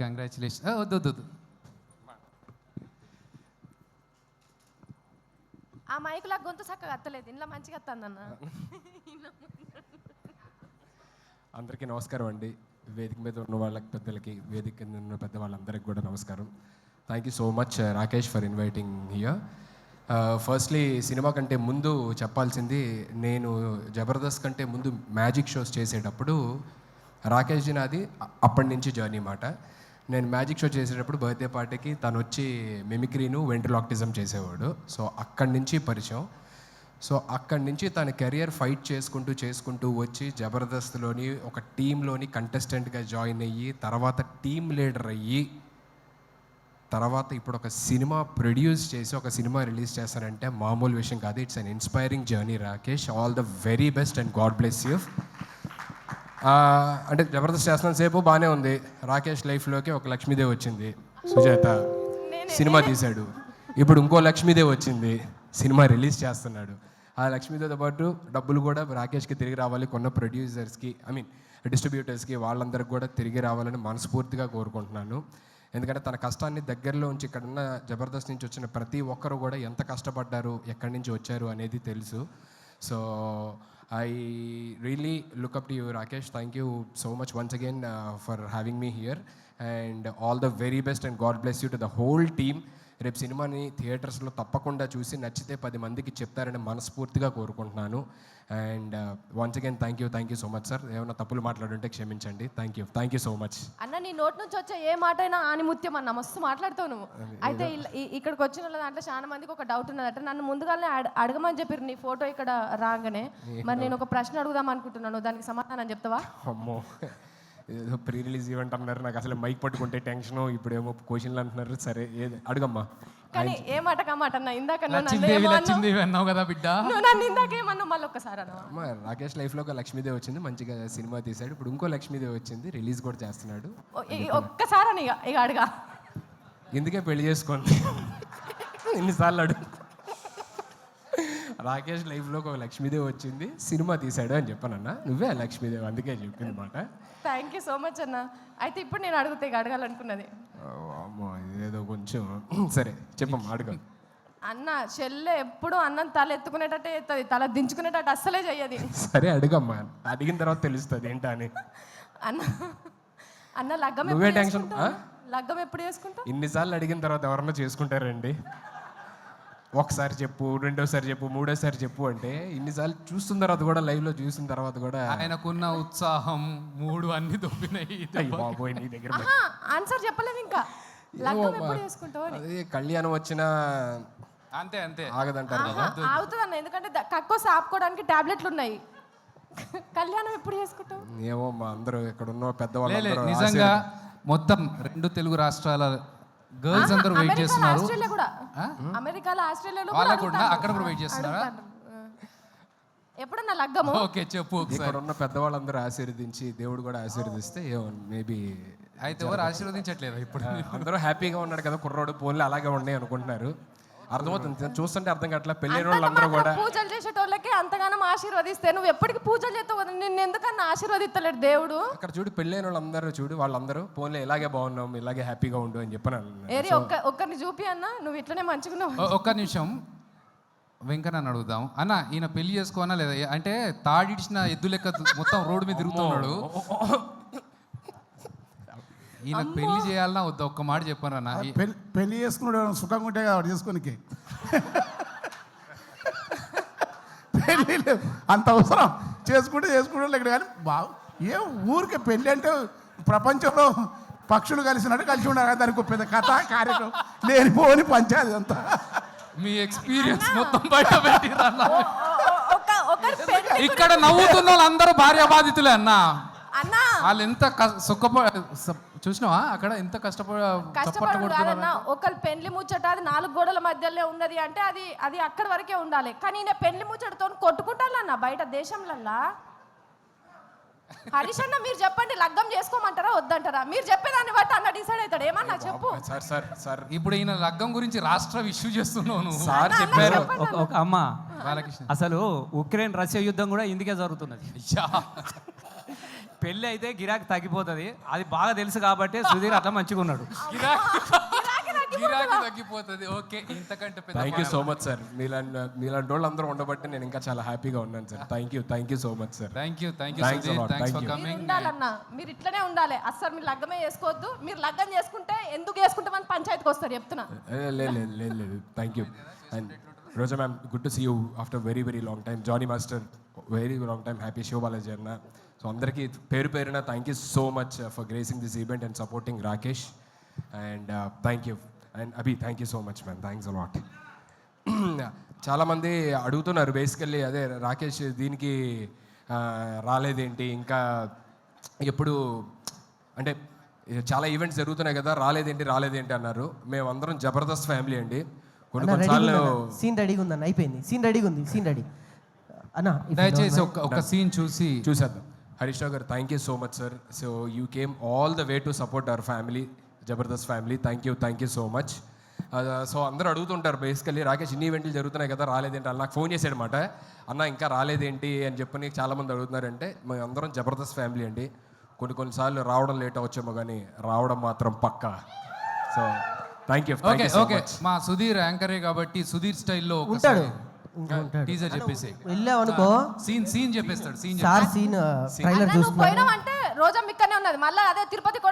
Congratulation. వద్దు వద్దు వద్దు. ఆ మైకులా గొంతు చక్కగా అత్తలేదు, ఇంట్లో మంచిగా అత్తందన్న. అందరికీ నమస్కారం అండి. వేదిక మీద ఉన్న వాళ్ళకి పెద్దలకి, వేదిక కింద ఉన్న పెద్ద వాళ్ళందరికీ కూడా నమస్కారం. Thank you so much Rakesh for inviting here. Firstly cinema కంటే ముందు చెప్పాల్సింది, నేను జబర్దస్త్ కంటే ముందు మ్యాజిక్ షోస్ చేసేటప్పుడు రాకేష్ జీ నాది అప్పటి నుంచి జర్నీ మాట. నేను మ్యాజిక్ షో చేసేటప్పుడు బర్త్డే పార్టీకి తను వచ్చి మిమిక్రీను వెంట్రలాక్టిజం చేసేవాడు. సో అక్కడి నుంచి పరిచయం. సో అక్కడి నుంచి తన కెరియర్ ఫైట్ చేసుకుంటూ వచ్చి జబర్దస్త్లోని ఒక టీంలోని కంటెస్టెంట్గా జాయిన్ అయ్యి, తర్వాత టీమ్ లీడర్ అయ్యి, తర్వాత ఇప్పుడు ఒక సినిమా ప్రొడ్యూస్ చేసి ఒక సినిమా రిలీజ్ చేస్తారంటే మామూలు విషయం కాదు. It's an inspiring journey Rakesh. All the very best and God bless you. అంటే జబర్దస్త్ చేస్తున్న సేపు బాగానే ఉంది. రాకేష్ లైఫ్లోకి ఒక లక్ష్మీదేవి వచ్చింది, సుజాత. సినిమా తీశాడు. ఇప్పుడు ఇంకో లక్ష్మీదేవి వచ్చింది, సినిమా రిలీజ్ చేస్తున్నాడు. ఆ లక్ష్మీదేవితో పాటు డబ్బులు కూడా రాకేష్కి తిరిగి రావాలి, కొన్న ప్రొడ్యూసర్స్కి, డిస్ట్రిబ్యూటర్స్కి, వాళ్ళందరికీ కూడా తిరిగి రావాలని మనస్ఫూర్తిగా కోరుకుంటున్నాను. ఎందుకంటే తన కష్టాన్ని దగ్గరలో ఉంచి ఇక్కడున్న జబర్దస్త్ నుంచి వచ్చిన ప్రతి ఒక్కరు కూడా ఎంత కష్టపడ్డారు, ఎక్కడి నుంచి వచ్చారు అనేది తెలుసు. So I really look up to you, Rakesh. Thank you so much once again for having me here, and all the very best and God bless you to the whole team. రేపు సినిమాని థియేటర్స్లో తప్పకుండా చూసి నచ్చితే 10 మందికి చెప్తారని మనస్ఫూర్తిగా కోరుకుంటున్నాను. And once again thank you so much sir. ఏమైనా తప్పులు మాట్లాడుంటే క్షమించండి. థ్యాంక్ యూ సో మచ్ అన్న. నీ నోటి నుంచి వచ్చే ఏ మాట అయినా ఆనిముత్యం అన్న, మస్తు మాట్లాడుతావు నువ్వు. అయితే ఇక్కడికి వచ్చిన వాళ్ళ దాంట్లో చాలా మందికి ఒక డౌట్ ఉన్నదట. నన్ను ముందుగానే అడగమని చెప్పారు నీ ఫోటో ఇక్కడ రాగానే. మరి నేను ఒక ప్రశ్న అడుగుదాం అనుకుంటున్నాను, దానికి సమాధానం చెప్తావా? అమ్మో, ఏదో ప్రీ రిలీజ్ ఈవెంట్ అన్నారు, నాకు అసలు మైక్ పట్టుకుంటే టెన్షన్, ఇప్పుడేమో క్వశ్చన్లు అంటున్నారు. సరే అడుగమ్మా. కానీ ఏ మాట కమాట అన్న, ఇందాక లక్ష్మీదేవి అన్నావు కదా బిడ్డ, నన్ను ఇందాక ఏమన్నావు, మళ్ళీ ఒక్కసారి అన్న. రాకేష్ లైఫ్లో ఒక లక్ష్మీదేవి వచ్చింది, మంచిగా సినిమా తీశాడు. ఇప్పుడు ఇంకో లక్ష్మీదేవి వచ్చింది, రిలీజ్ కూడా చేస్తున్నాడు. ఒక్కసారి అని ఇక అడగా, ఎందుకే పెళ్లి చేసుకోండి ఇన్నిసార్లు అడుగు. రాకేష్ లైఫ్లో ఒక లక్ష్మీదేవి వచ్చింది, సినిమా తీశాడు అని చెప్పానన్నా. నువ్వే లక్ష్మీదేవి, అందుకే చెప్పింది మాట. థ్యాంక్ యూ సో మచ్ అన్న. అయితే ఇప్పుడు నేను అడుగుతా, ఇక అడగాలనుకున్నది. అమ్మో, ఇదేదో కొంచెం సరే చెప్పమ్మా, అడుగు. అన్న చెల్లె ఎప్పుడు అన్నం తల ఎత్తుకునేటట్టే ఎత్తది, తల దించుకునేటట్టు అస్సలే చెయ్యది. సరే అడుగమ్మా, అడిగిన తర్వాత తెలుస్తుంది ఏంటా అని. అన్న లగ్గం నువ్వే టెన్షన్. లగ్గం ఎప్పుడు చేసుకుంటా? ఇన్నిసార్లు అడిగిన తర్వాత ఎవరన్నా చేసుకుంటారండి? ఒకసారి చెప్పు, రెండోసారి చెప్పు, మూడోసారి చెప్పు అంటే ఇన్నిసార్లు చూస్తున్న తర్వాత కూడా, లైవ్లో చూసిన తర్వాత కూడా ఆయనకున్న ఉత్సాహం మూడు అన్ని దొబ్బినాయి. బాబోయ్, నీ దగ్గర ఆన్సర్ చెప్పలేదు ఇంకా. లగ్గం ఎప్పుడు చేసుకుంటావు? అదే కళ్యాణం వచ్చినా అంతే ఆగదంటారు కదా. ఆగుతుంది అన్న, ఎందుకంటే కక్కోసి ఆపుకోవడానికి టాబ్లెట్లు ఉన్నాయి. కళ్యాణం ఎప్పుడు చేసుకుంటావు? ఏమో మా అందరూ ఇక్కడ ఉన్న పెద్దవాళ్ళు నిజంగా మొత్తం 2 తెలుగు రాష్ట్రాల గర్ల్స్ అందరూ వెయిట్ చేస్తున్నారు. అమెరికాలో, ఆస్ట్రేలియాలో కూడా అక్కడ కూడా వెయిట్ చేస్తున్నారా? ఎప్పుడన్నా లగ్గము? ఓకే చెప్పు. ఇక్కడ ఉన్న పెద్దవాళ్ళందరూ ఆశీర్వదించి, దేవుడు కూడా ఆశీర్వదిస్తే మేబీ. అయితే ఎవరు ఆశీర్వదించట్లేదు ఇప్పుడు? అందరూ హ్యాపీగా ఉన్నాడు కదా కుర్రోడు, పోన్లు అలాగే ఉన్నాయి అనుకుంటున్నారు. అర్థమవుతుంది, చూస్తుంటే అర్థం కావట్లా. పెళ్ళైన వాళ్ళందరూ కూడా పూజలు చేసేటోళ్ళకి అంతగానం ఆశీర్వదిస్తే నువ్వు ఎప్పటికీ పూజలు చేస్తావు కదా, నిన్ను ఎందుకన్నా ఆశీర్వదిస్తలేడు దేవుడు? అక్కడ చూడు, పెళ్ళైన వాళ్ళందరూ చూడు, వాళ్ళందరూ పోన్లే ఇలాగే బాగున్నాం, ఇలాగే హ్యాపీగా ఉండు అని చెప్పాను. ఏరి ఒక్కరిని చూపి అన్న, నువ్వు ఇట్లనే మంచిగున్నావు. ఒక్క నిమిషం వెంకన్న అడుగుదాం. అన్న ఈయన పెళ్లి చేసుకోనా లేదా? అంటే తాడిడిచిన ఎద్దు లెక్క మొత్తం రోడ్డు మీద తిరుగుతున్నాడు. ఈయన పెళ్లి చేయాలన్నా వద్దా? ఒక్క మాట చెప్పాను అన్న. పెళ్లి చేసుకున్నాడు సుఖంగా ఉంటే కాబట్టి చేసుకోనికి పెళ్ళి అంత అవసరం. చేసుకుంటే ఇక్కడ కానీ ఏ ఊరికే పెళ్ళి అంటే ప్రపంచంలో పక్షులు కలిసినట్టు కలిసి ఉండాలి. దానికి పెద్ద కథ కార్యక్రమం లేనిపోని పంచాయతీ అంతా. మీ ఎక్స్పీరియన్స్ మొత్తం బయట పెట్టిరన్న. ఇక్కడ నవ్వుతున్న వాళ్ళందరూ భార్య బాధితులే అన్న. వాళ్ళు ఎంత చూసినావా అక్కడ ఎంత కష్టపడుతున్నారు. ఒకళ్ళు పెళ్లి ముచ్చట అది 4 గోడల మధ్యలో ఉన్నది అంటే అది అక్కడి వరకే ఉండాలి. కానీ నేను పెళ్లి ముచ్చటతో కొట్టుకుంటానన్న బయట దేశంలల్లా. హరీష్ అన్న మీరు చెప్పండి, లగ్గం చేసుకోమంటారా వద్దంటారా? మీరు చెప్పేదాన్ని బట్టి అన్న డిసైడ్ అవుతాడు. ఏమన్నా చెప్పు. సార్ ఇప్పుడు ఈయన లగ్గం గురించి రాష్ట్ర ఇష్యూ చేస్తున్నాను. సార్ చెప్పారు. అమ్మ అసలు ఉక్రెయిన్ రష్యా యుద్ధం కూడా ఇందుకే జరుగుతున్నది. పెళ్ళి అయితే గిరాకీ తగ్గిపోతుంది, అది బాగా తెలుసు కాబట్టి సుధీర్ అట్లా మంచిగా ఉన్నాడు. గిరాకీ తగ్గిపోతుంది. ఓకే, ఇంతకంటే పెద్ద thank you so much sir. మీలాంటి వాళ్ళు అందరూ ఉండబట్టి నేను ఇంకా చాలా హ్యాపీగా ఉన్నాను sir. Thank you so much sir. Thank you Thanks a Sudheer, lot. Thanks Thank for you. Coming. ఉండాలన్నా, మీరు ఇట్లనే ఉండాలి. అస్సలు మీరు లగ్గమే చేసుకోవద్దు. మీరు లగ్గం చేసుకుంటే ఎందుకు చేసుకుంటామని పంచాయతీకి వస్తారు చెప్తున్నా. లేదు thank you. And Roja ma'am, good to see you after very very long time. Jani master, very long time. Happy Sivabalaji అన్న. సో అందరికీ పేరు పేరున thank you so much for gracing this event and supporting Rakesh. And thank you. And Abhi, thank you so much ma'am. Thanks a lot. చాలామంది అడుగుతున్నారు basically, అదే రాకేష్ దీనికి రాలేదేంటి, ఇంకా ఎప్పుడు అంటే చాలా ఈవెంట్స్ జరుగుతున్నాయి కదా, రాలేదేంటి అన్నారు. మేమందరం జబర్దస్త్ ఫ్యామిలీ అండి. కొన్నిసార్లు సీన్ రెడీగా ఉందన్న, అయిపోయింది. సీన్ రెడీ అన్న. దయచేసి ఒక సీన్ చూసేద్దాం. హరీష్ రావు గారు, thank you so much sir. So you came all the way to support our family, Jabardasth family. Thank you so much. So అందరూ అడుగుతుంటారు బేసికల్లీ, రాకేష్ ఇన్ని ఈవెంట్లు జరుగుతున్నాయి కదా, రాలేదేంటి అని. నాకు ఫోన్ చేశాడు అనమాట, అన్న ఇంకా రాలేదేంటి అని చెప్పని చాలామంది అడుగుతున్నారంటే, మేము అందరం జబర్దస్త్ ఫ్యామిలీ అండి. కొన్నిసార్లు రావడం లేట్ అవచ్చేమో కానీ రావడం మాత్రం పక్కా. So thank you. ఓకే, మా సుధీర్ యాంకరే కాబట్టి సుధీర్ స్టైల్లో ఉంటాడు. టీజర్ చెప్పేసి వెళ్ళావు అనుకో, సీన్ చెప్పేస్తాడు. సార్ సీన్ ట్రైలర్ నువ్వు చూస్తున్నా. పోయినావంటే రోజా మిక్కనే ఉన్నది. మళ్ళీ అదే తిరుపతి కొండ